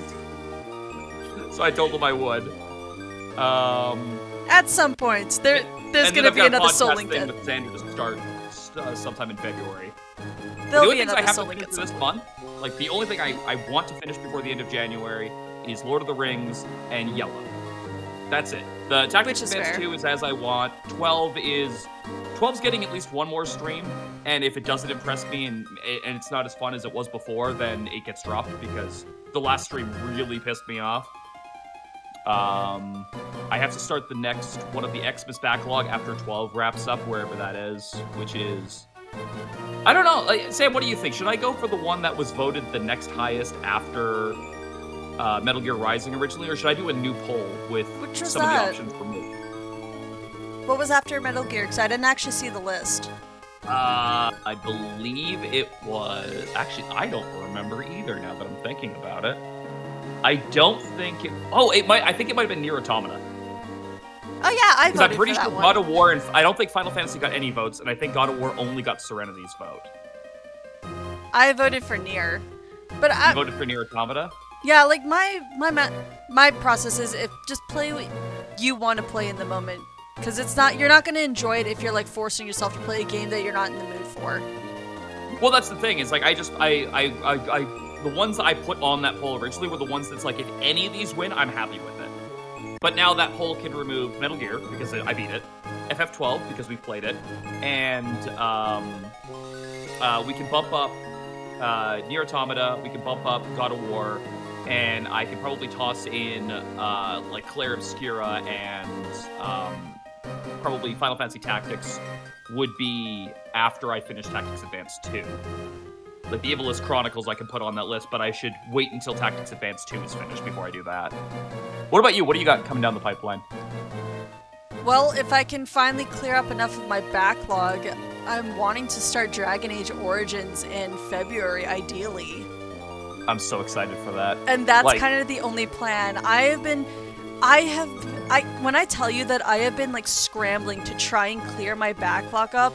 So I told him I would. At some point, there's going to be another Soulink thing with Xander to start sometime in February. There'll the only be things I another have to Soulink finish this month, like the only thing I want to finish before the end of January is Lord of the Rings and Yellow. That's it. The Tactics Advance 2 is as I want. 12's getting at least one more stream, and if it doesn't impress me and it's not as fun as it was before, then it gets dropped because the last stream really pissed me off. I have to start the next one of the Xmas backlog after 12 wraps up, wherever that is, which is... I don't know. Sam, what do you think? Should I go for the one that was voted the next highest after Metal Gear Rising originally, or should I do a new poll with some of the options for me? What was after Metal Gear? Because I didn't actually see the list. I believe it was... Actually, I don't remember either now that I'm thinking about it. I don't think it... Oh, I think it might have been Nier Automata. Oh yeah, I voted for that one. Because I'm pretty sure God of War, and I don't think Final Fantasy got any votes, and I think God of War only got Serenity's vote. I voted for Nier. But you voted for Nier Automata? Yeah, like my process is just play what you want to play in the moment. Because you're not going to enjoy it if you're like forcing yourself to play a game that you're not in the mood for. Well, that's the thing. It's like the ones I put on that poll originally were the ones that's like, if any of these win, I'm happy with it. But now that poll can remove Metal Gear, because I beat it, FF12, because we've played it, and we can bump up Nier Automata, we can bump up God of War, and I can probably toss in like Clair Obscura and probably Final Fantasy Tactics would be after I finish Tactics Advance 2. Like the Evilist Chronicles I can put on that list, but I should wait until Tactics Advance 2 is finished before I do that. What about you? What do you got coming down the pipeline? Well, if I can finally clear up enough of my backlog, I'm wanting to start Dragon Age Origins in February, ideally. I'm so excited for that. And that's kind of the only plan. When I tell you that I have been like scrambling to try and clear my backlog up,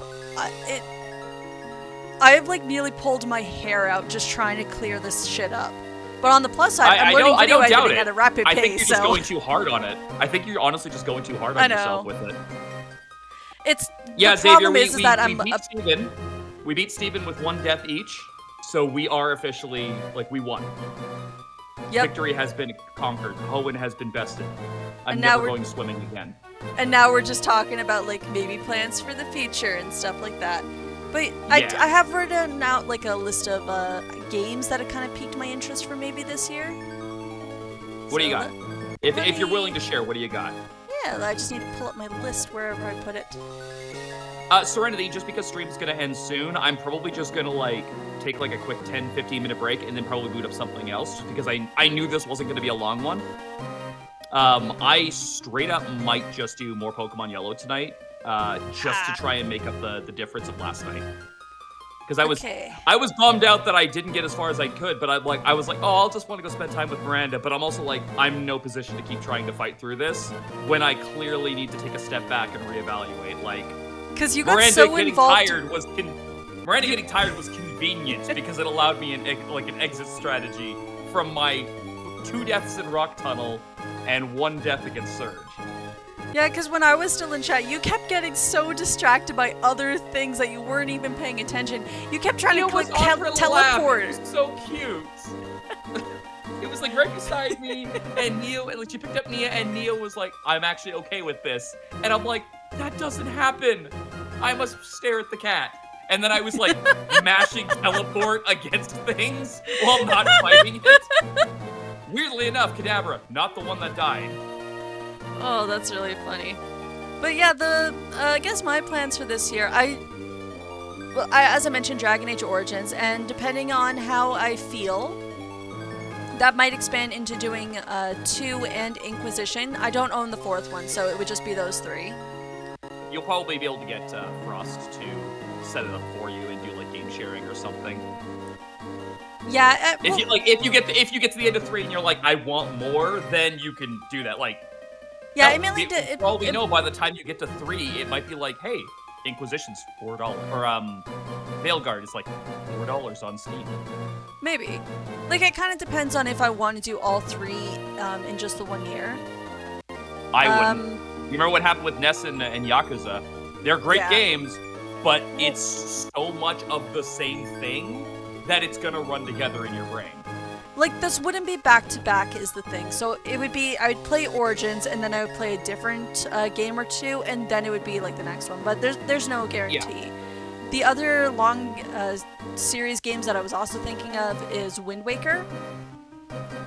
I have like nearly pulled my hair out just trying to clear this shit up. But on the plus side, I'm learning video editing at a rapid pace. I think you're just going too hard on it. I think you're honestly just going too hard on yourself with it. The problem is that I'm... We beat Steven with 1 death each, so we are officially, like, we won. Yep. Victory has been conquered. Hoenn has been bested. I'm never going swimming again. And now we're just talking about, like, maybe plans for the future and stuff like that. But yeah. I have written out like a list of games that have kind of piqued my interest for maybe this year. What do you got? If you're willing to share, what do you got? Yeah, I just need to pull up my list wherever I put it. Serenity, just because stream's gonna end soon, I'm probably just gonna like take like a quick 10-15 minute break and then probably boot up something else because I knew this wasn't gonna be a long one. I straight up might just do more Pokemon Yellow tonight, just to try and make up the difference of last night. Because I was bummed out that I didn't get as far as I could, but I was like, oh, I'll just want to go spend time with Miranda. But I'm also like, I'm in no position to keep trying to fight through this when I clearly need to take a step back and reevaluate. Like, because you got so involved. Miranda getting tired was convenient because it allowed me an exit strategy from my 2 deaths in Rock Tunnel and 1 death against Surge. Yeah, because when I was still in chat, you kept getting so distracted by other things that you weren't even paying attention. You kept trying to click teleport. It was so cute. It was like right beside me, and Neo, and like she picked up Nia, and Neo was like, "I'm actually okay with this," and I'm like, "That doesn't happen. I must stare at the cat." And then I was like mashing teleport against things while not fighting it. Weirdly enough, Kadabra, not the one that died. Oh, that's really funny. But yeah, I guess my plans for this year, as I mentioned, Dragon Age Origins, and depending on how I feel, that might expand into doing 2 and Inquisition. I don't own the 4th one, so it would just be those 3. You'll probably be able to get Frost to set it up for you and do like game sharing or something. Yeah. If you get to the end of 3 and you're like, I want more, then you can do that. Like. Yeah, I mean, for all we know, by the time you get to 3, it might be like, hey, Inquisition's $4, or Veilguard is like $4 on Steam. Maybe. Like, it kind of depends on if I want to do all 3 in just the 1 year. I wouldn't. You remember what happened with Ness and Yakuza? They're great games, but it's so much of the same thing that it's gonna run together in your brain. Like, this wouldn't be back-to-back is the thing. So it would be, I would play Origins, and then I would play a different game or 2, and then it would be, like, the next one. But there's no guarantee. Yeah. The other long series games that I was also thinking of is Wind Waker.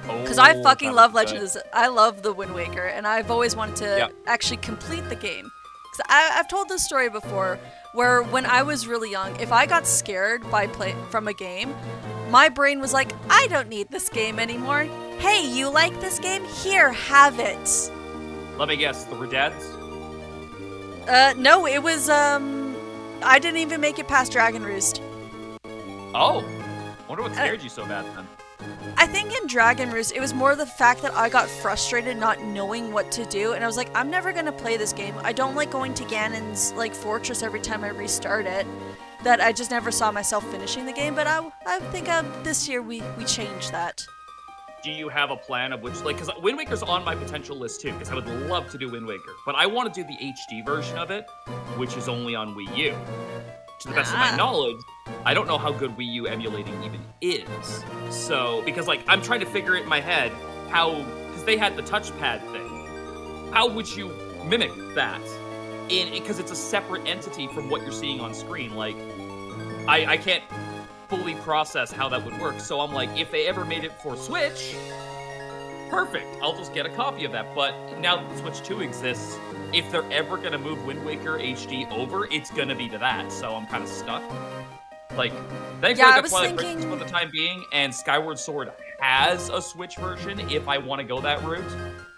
Because I fucking love Legends. I love the Wind Waker, and I've always wanted to actually complete the game. Because I've told this story before, where when I was really young, if I got scared from a game, my brain was like, I don't need this game anymore. Hey, you like this game? Here, have it. Let me guess, the Redeads? No, it was, I didn't even make it past Dragon Roost. Oh. Wonder what scared you so bad then. I think in Dragon Roost, it was more the fact that I got frustrated not knowing what to do, and I was like, I'm never gonna play this game. I don't like going to Ganon's, like, fortress every time I restart it. That I just never saw myself finishing the game, but I think this year we changed that. Do you have a plan of which, like, because Wind Waker's on my potential list too, because I would love to do Wind Waker, but I want to do the HD version of it, which is only on Wii U. To the best of my knowledge, I don't know how good Wii U emulating even is. So, because, like, I'm trying to figure it in my head because they had the touchpad thing. How would you mimic that? Because it's a separate entity from what you're seeing on screen. Like, I can't fully process how that would work. So I'm like, if they ever made it for Switch, perfect. I'll just get a copy of that. But now that Switch 2 exists, if they're ever going to move Wind Waker HD over, it's going to be to that. So I'm kind of stuck. Like, thankfully I got Twilight Princess for the time being, and Skyward Sword has a Switch version if I want to go that route.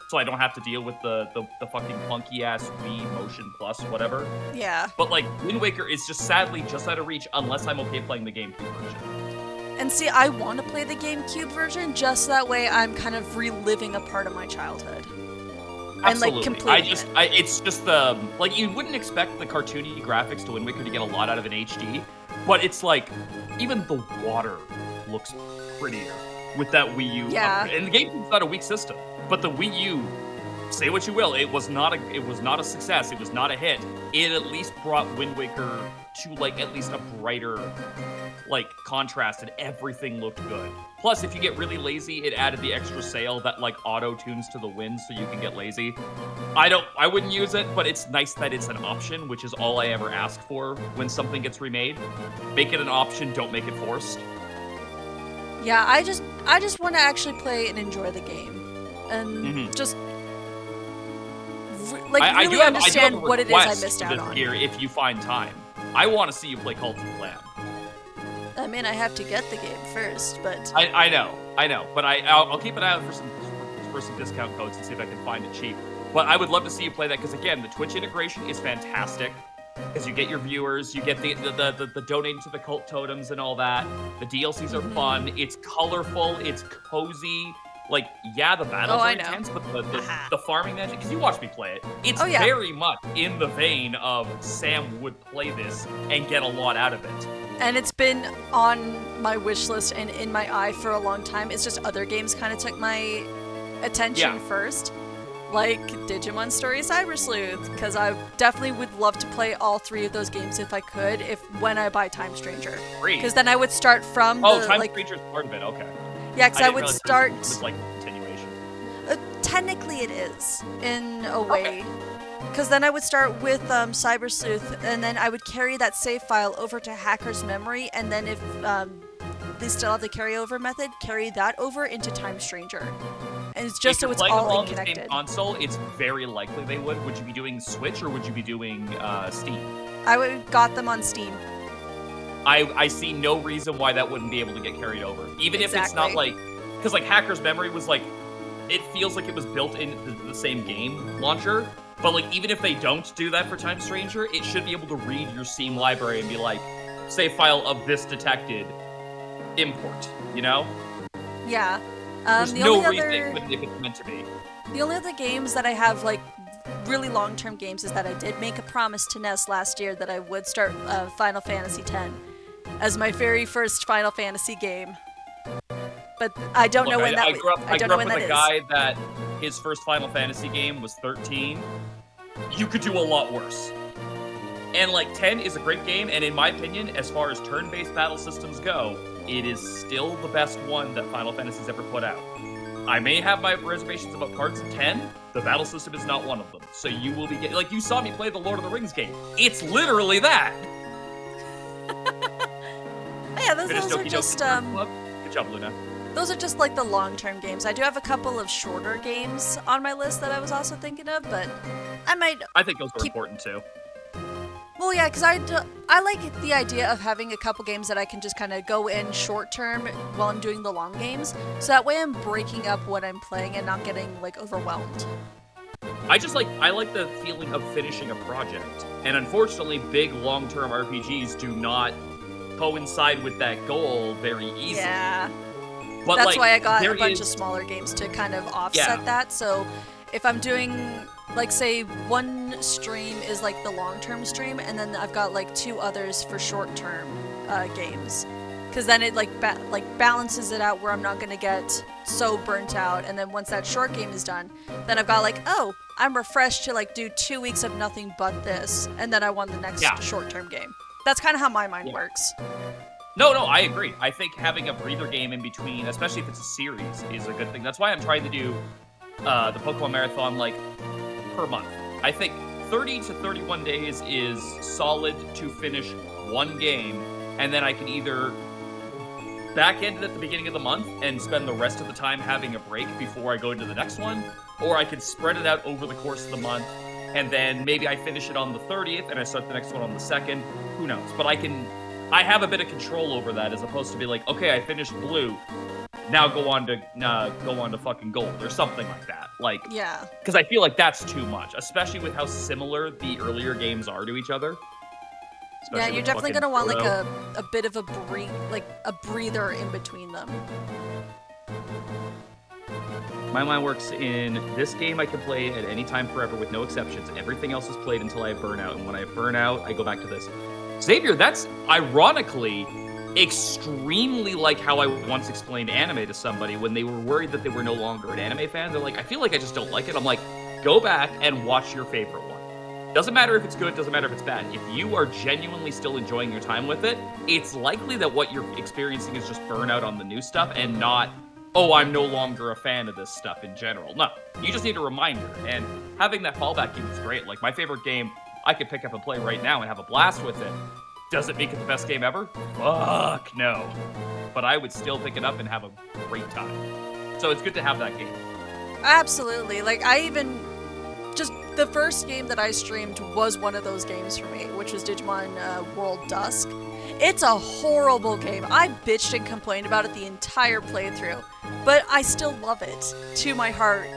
So I don't have to deal with the fucking clunky-ass Wii Motion Plus, whatever. Yeah. But, like, Wind Waker is just sadly just out of reach unless I'm okay playing the GameCube version. And see, I want to play the GameCube version just that way I'm kind of reliving a part of my childhood. Absolutely. And, like, completing it's just the... Like, you wouldn't expect the cartoony graphics to Wind Waker to get a lot out of an HD, but it's like, even the water looks prettier with that Wii U upgrade. And the GameCube's not a weak system. But the Wii U, say what you will, it was not a success. It was not a hit. It at least brought Wind Waker to, like, at least a brighter, like, contrast, and everything looked good. Plus, if you get really lazy, it added the extra sail that, like, auto-tunes to the wind so you can get lazy. I wouldn't use it, but it's nice that it's an option, which is all I ever ask for when something gets remade. Make it an option, don't make it forced. Yeah, I just want to actually play and enjoy the game. And just like really understand what it is I missed out on. Here, if you find time, I want to see you play Cult of the Lamb. I mean, I have to get the game first, but I know, but I'll keep an eye out for some for some discount codes and see if I can find it cheap. But I would love to see you play that because, again, the Twitch integration is fantastic. Because you get your viewers, you get the donating to the cult totems and all that. The DLCs are fun. It's colorful. It's cozy. Like, yeah, the battles are intense, but the farming magic, because you watch me play it, it's very much in the vein of Sam would play this and get a lot out of it. And it's been on my wish list and in my eye for a long time. It's just other games kind of took my attention first. Like Digimon Story Cyber Sleuth, because I definitely would love to play all 3 of those games if I could, when I buy Time Stranger. Because then I would start from Time Stranger's part of it, okay. Yeah, because I would start... It was like a continuation. Technically it is, in a way. Because then I would start with Cyber Sleuth, and then I would carry that save file over to Hacker's Memory, and then if they still have the carryover method, carry that over into Time Stranger. And it's just so it's all connected. If you're playing them all on the same console, it's very likely they would. Would you be doing Switch or would you be doing Steam? I would got them on Steam. I see no reason why that wouldn't be able to get carried over. Even if it's not like... Because like Hacker's Memory was like... It feels like it was built in the same game launcher. But like even if they don't do that for Time Stranger, it should be able to read your Steam library and be like, save file of this detected, import, you know? Yeah. There's no reason it couldn't if it's meant to be. The only other games that I have, like, really long-term games is that I did make a promise to Ness last year that I would start Final Fantasy X as my very first Final Fantasy game. But I don't know when that is. I grew up with a guy that his first Final Fantasy game was 13. You could do a lot worse. And, like, 10 is a great game, and in my opinion, as far as turn-based battle systems go, it is still the best one that Final Fantasy's ever put out. I may have my reservations about cards in 10. The battle system is not one of them. So you will be getting... Like, you saw me play the Lord of the Rings game. It's literally that! Yeah, those are just... Good job, Luna. Those are just, like, the long-term games. I do have a couple of shorter games on my list that I was also thinking of, but I think those are important, too. Well, yeah, because I like the idea of having a couple games that I can just kind of go in short-term while I'm doing the long games, so that way I'm breaking up what I'm playing and not getting, like, overwhelmed. I like the feeling of finishing a project, and unfortunately, big long-term RPGs do not coincide with that goal very easily. Yeah. But that's why I got a bunch of smaller games to kind of offset that, so if I'm doing... Like, say, one stream is, like, the long-term stream, and then I've got, like, 2 others for short-term games. Because then it, like, balances it out where I'm not going to get so burnt out, and then once that short game is done, then I've got, like, oh, I'm refreshed to, like, do 2 weeks of nothing but this, and then I won the next short-term game. That's kind of how my mind works. No, I agree. I think having a breather game in between, especially if it's a series, is a good thing. That's why I'm trying to do the Pokemon Marathon, like, per month. I think 30 to 31 days is solid to finish one game, and then I can either back end it at the beginning of the month and spend the rest of the time having a break before I go into the next one, or I can spread it out over the course of the month, and then maybe I finish it on the 30th and I start the next one on the 2nd. Who knows? But I have a bit of control over that as opposed to be like, okay, I finished blue, now go on to fucking gold or something like that. Like, yeah, because I feel like that's too much, especially with how similar the earlier games are to each other. Yeah, you're definitely gonna want like a bit of a breather in between them. My mind works in this game. I can play at any time forever with no exceptions. Everything else is played until I burn out, and when I burn out, I go back to this. Xavier, that's ironically extremely like how I once explained anime to somebody when they were worried that they were no longer an anime fan. They're like, I feel like I just don't like it. I'm like, go back and watch your favorite one. Doesn't matter if it's good, doesn't matter if it's bad. If you are genuinely still enjoying your time with it, it's likely that what you're experiencing is just burnout on the new stuff and not, oh, I'm no longer a fan of this stuff in general. No, you just need a reminder, and having that fallback game is great. Like, my favorite game, I could pick up and play right now and have a blast with it. Does it make it the best game ever? Fuck no. But I would still pick it up and have a great time. So it's good to have that game. Absolutely. Like, the first game that I streamed was one of those games for me, which was Digimon World Dusk. It's a horrible game. I bitched and complained about it the entire playthrough, but I still love it to my heart,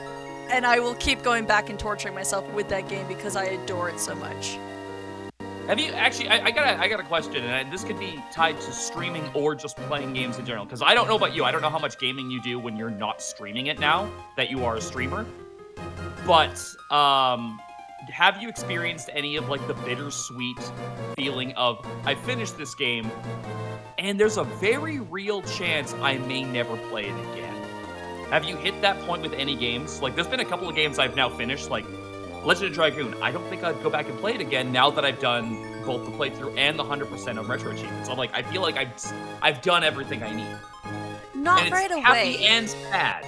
and I will keep going back and torturing myself with that game because I adore it so much. Have you actually? I got a question, and this could be tied to streaming or just playing games in general. Because I don't know about you, I don't know how much gaming you do when you're not streaming it now that you are a streamer. But have you experienced any of like the bittersweet feeling of I finished this game, and there's a very real chance I may never play it again? Have you hit that point with any games? Like, there's been a couple of games I've now finished, like Legend of Dragoon. I don't think I'd go back and play it again now that I've done both the playthrough and the 100% of retro achievements. I'm like, I feel like I've done everything I need. Not and right it's away. Happy and sad.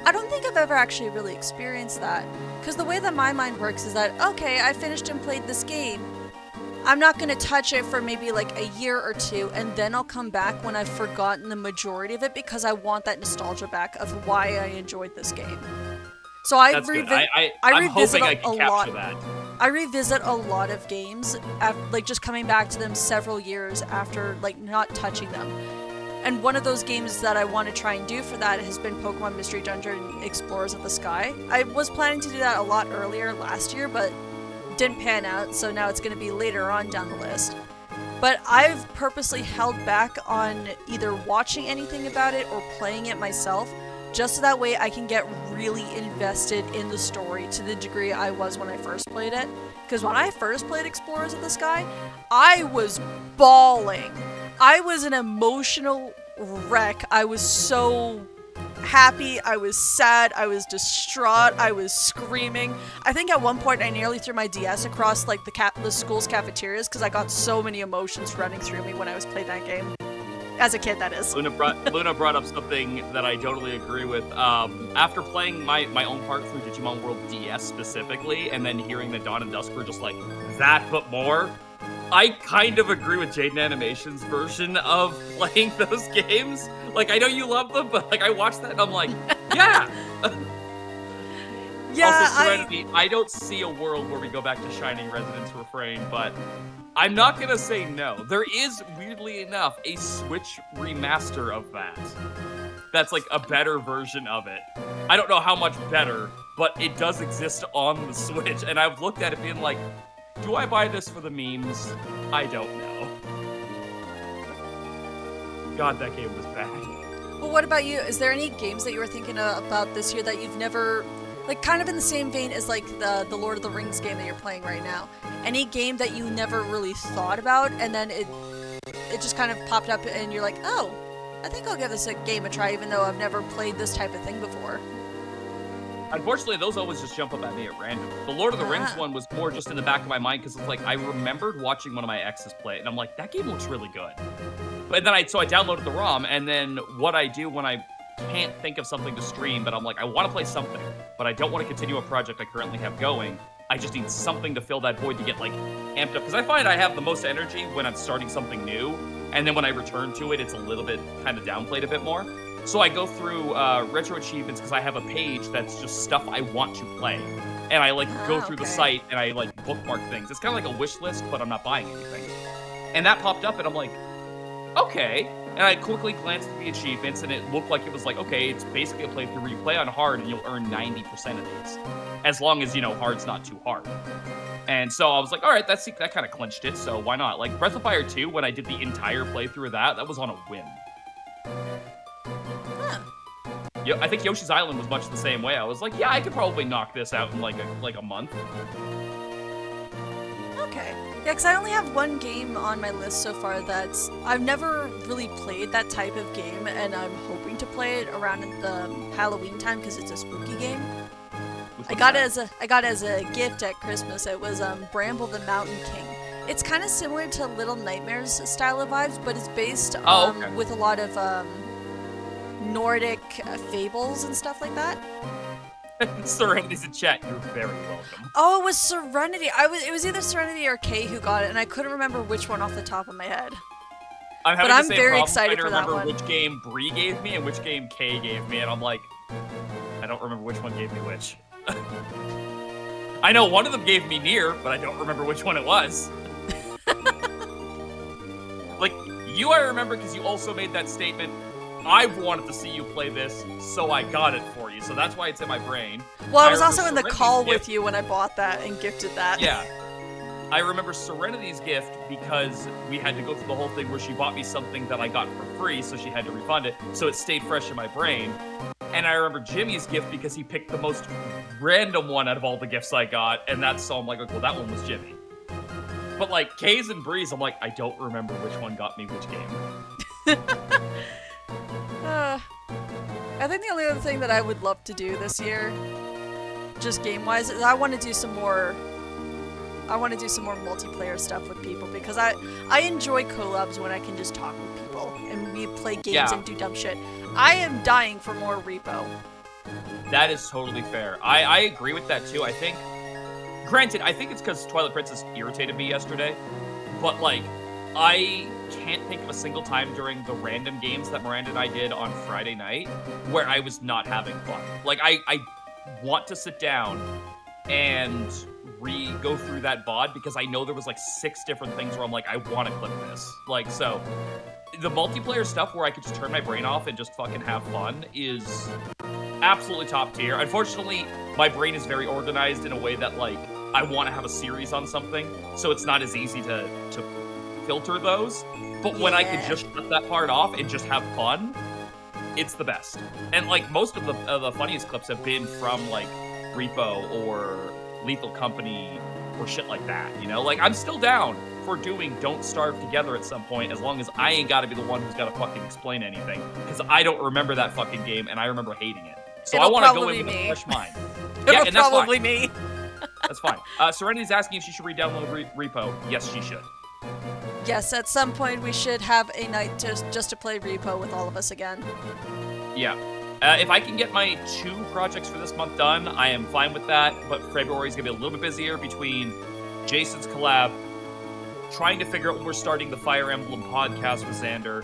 I don't think I've ever actually really experienced that. Because the way that my mind works is that, okay, I finished and played this game. I'm not going to touch it for maybe like a year or two, and then I'll come back when I've forgotten the majority of it because I want that nostalgia back of why I enjoyed this game. So I revisit hoping I can capture that. I revisit a lot of games, like just coming back to them several years after like not touching them. And one of those games that I want to try and do for that has been Pokemon Mystery Dungeon Explorers of the Sky. I was planning to do that a lot earlier last year, but didn't pan out, so now it's going to be later on down the list. But I've purposely held back on either watching anything about it or playing it myself, just so that way I can get really invested in the story to the degree I was when I first played it. Because when I first played Explorers of the Sky, I was bawling. I was an emotional wreck. I was so happy, I was sad, I was distraught, I was screaming. I think at one point I nearly threw my DS across like the school's cafeterias because I got so many emotions running through me when I was playing that game. As a kid, that is. Luna brought up something that I totally agree with. After playing my own part through Digimon World DS specifically, and then hearing that Dawn and Dusk were just like, that but more, I kind of agree with Jaden Animation's version of playing those games. Like, I know you love them, but like I watched that and I'm like, yeah! Yeah, also, Serenity, I don't see a world where we go back to Shining Resonance Refrain, but I'm not gonna say no. There is, weirdly enough, a Switch remaster of that. That's like a better version of it. I don't know how much better, but it does exist on the Switch, and I've looked at it being like, do I buy this for the memes? I don't know. God, that game was bad. Well, what about you? Is there any games that you were thinking about this year that you've never, like kind of in the same vein as like the Lord of the Rings game that you're playing right now? Any game that you never really thought about and then it just kind of popped up and you're like, oh, I think I'll give this a game a try even though I've never played this type of thing before? Unfortunately, those always just jump up at me at random. The Lord of the Rings one was more just in the back of my mind because it's like I remembered watching one of my exes play it, and I'm like, that game looks really good. But then I downloaded the ROM, and then what I do when I can't think of something to stream, but I'm like, I want to play something, but I don't want to continue a project I currently have going. I just need something to fill that void to get like amped up because I find I have the most energy when I'm starting something new, and then when I return to it, it's a little bit kind of downplayed a bit more. So I go through retro achievements because I have a page that's just stuff I want to play. And I like go through the site and I like bookmark things. It's kind of like a wish list, but I'm not buying anything. And that popped up and I'm like, okay. And I quickly glanced at the achievements and it looked like it was like, okay, it's basically a playthrough where you play on hard and you'll earn 90% of these. As long as, you know, hard's not too hard. And so I was like, all right, that kind of clinched it, so why not? Like Breath of Fire 2, when I did the entire playthrough of that was on a whim. I think Yoshi's Island was much the same way. I was like, yeah, I could probably knock this out in like a month. Okay. Yeah, because I only have one game on my list so far that's... I've never really played that type of game, and I'm hoping to play it around at the Halloween time because it's a spooky game. I got it as a gift at Christmas. It was Bramble the Mountain King. It's kind of similar to Little Nightmares style of vibes, but it's based with a lot of Nordic fables and stuff like that. Serenity's in chat. You're very welcome. Oh, it was Serenity. It was either Serenity or Kay who got it, and I couldn't remember which one off the top of my head. I'm very excited for that one. I remember which game Bree gave me and which game Kay gave me, and I'm like, I don't remember which one gave me which. I know one of them gave me Nier, but I don't remember which one it was. Like, You I remember because you also made that statement, I wanted to see you play this, so I got it for you. So that's why it's in my brain. Well, I was also in the Serenity's call gift. with you when I bought that and gifted that. Yeah. I remember Serenity's gift because we had to go through the whole thing where she bought me something that I got for free, so she had to refund it. So it stayed fresh in my brain. And I remember Jimmy's gift because he picked the most random one out of all the gifts I got, and that's so I'm like, well, that one was Jimmy. But like Kay's and Breeze, I'm like, I don't remember which one got me which game. I think the only other thing that I would love to do this year, just game-wise, is I want to do some more multiplayer stuff with people because I enjoy collabs when I can just talk with people and we play games and do dumb shit. I am dying for more repo. That is totally fair. I agree with that too. I think, granted, I think it's because Twilight Princess irritated me yesterday, but like, I can't think of a single time during the random games that Miranda and I did on Friday night where I was not having fun. Like, I want to sit down and go through that VOD because I know there was like 6 different things where I'm like, I want to clip this. Like, so the multiplayer stuff where I could just turn my brain off and just fucking have fun is absolutely top tier. Unfortunately, my brain is very organized in a way that like I want to have a series on something, so it's not as easy to filter those. But when I could just shut that part off and just have fun, it's the best. And like most of the funniest clips have been from like Repo or Lethal Company or shit like that, you know? Like, I'm still down for doing Don't Starve Together at some point, as long as I ain't gotta be the one who's gotta fucking explain anything, because I don't remember that fucking game, and I remember hating it. So I want to go in with a fresh mind. Yeah, and that's probably me. That's fine. Serenity's asking if she should re-download Repo. Yes, she should. Yes, at some point we should have a night just to play Repo with all of us again. Yeah. If I can get my 2 projects for this month done, I am fine with that, but February's going to be a little bit busier between Jason's collab, trying to figure out when we're starting the Fire Emblem podcast with Xander,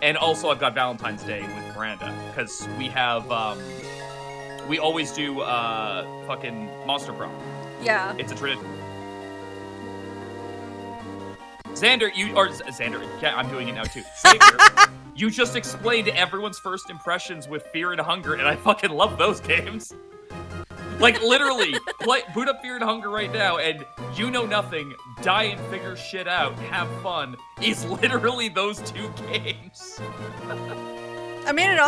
and also I've got Valentine's Day with Miranda, because we have, we always do fucking Monster Pro. Yeah. It's a tradition. Xander, I'm doing it now too. Xander, you just explained everyone's first impressions with Fear and Hunger, and I fucking love those games. Like, literally, boot up Fear and Hunger right now, and you know nothing, die and figure shit out, have fun, is literally those 2 games. I mean,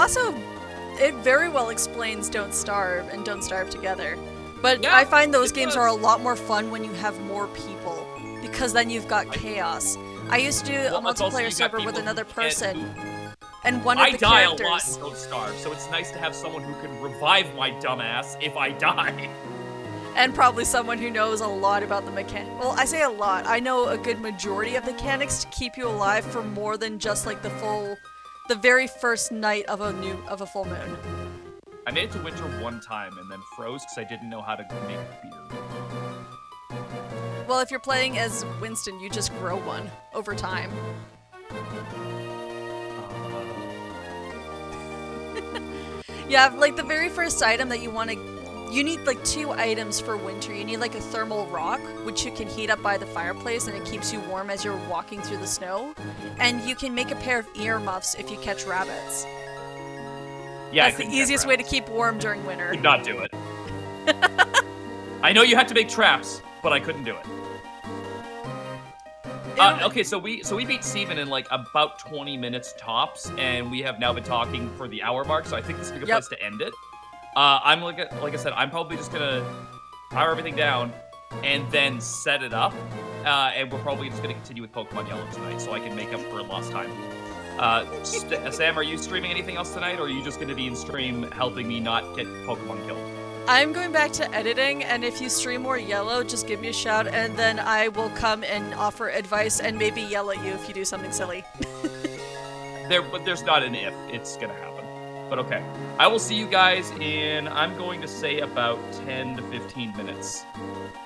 it very well explains Don't Starve and Don't Starve Together. But yeah, I find those games are a lot more fun when you have more people, because then you've got chaos. I used to do a multiplayer server with another person, and one of the characters... I die a lot in Don't Starve, so it's nice to have someone who can revive my dumbass if I die. And probably someone who knows a lot about the mechanics. Well, I say a lot. I know a good majority of the mechanics to keep you alive for more than just like the very first night of a full moon. I made it to winter one time and then froze because I didn't know how to make a beard. Well, if you're playing as Winston, you just grow one over time. Yeah, like the very first item that you want to... You need like 2 items for winter. You need like a thermal rock, which you can heat up by the fireplace and it keeps you warm as you're walking through the snow. And you can make a pair of earmuffs if you catch rabbits. Yeah, that's the easiest way to keep warm during winter. Could not do it. I know you had to make traps, but I couldn't do it. Okay, so we beat Steven in like about 20 minutes tops, and we have now been talking for the hour mark, so I think this is a good place to end it. I'm like I said, I'm probably just gonna power everything down and then set it up, and we're probably just gonna continue with Pokemon Yellow tonight, so I can make up for lost time. Sam, are you streaming anything else tonight, or are you just gonna be in stream helping me not get Pokemon killed? I'm going back to editing, and if you stream more Yellow, just give me a shout, and then I will come and offer advice and maybe yell at you if you do something silly. But there's not an if. It's gonna happen. But okay. I will see you guys in, I'm going to say, about 10 to 15 minutes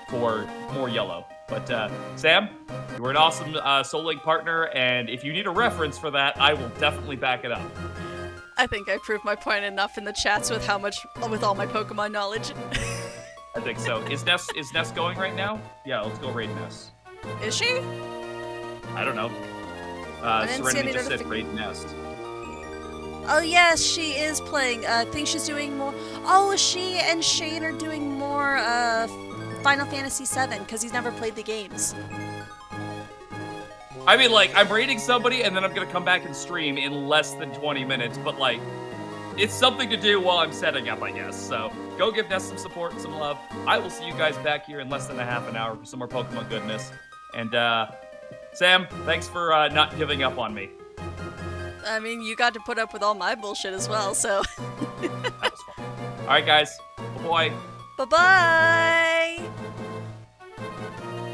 for more Yellow. But Sam, you were an awesome Soulink partner, and if you need a reference for that, I will definitely back it up. I think I proved my point enough in the chats with all my Pokemon knowledge. I think so. Is Ness going right now? Yeah, let's go raid Ness. Is she? I don't know. didn't see Serenity any just said Raid Nest. Oh yes, she is playing. I think she's doing more. Oh, she and Shane are doing more Final Fantasy VII because he's never played the games. I mean, like, I'm raiding somebody and then I'm gonna come back and stream in less than 20 minutes, but like, it's something to do while I'm setting up, I guess. So go give Nest some support and some love. I will see you guys back here in less than a half an hour for some more Pokemon goodness. And Sam, thanks for not giving up on me. I mean, you got to put up with all my bullshit as well, so. That was fun. All right, guys. Bye-bye. Bye-bye!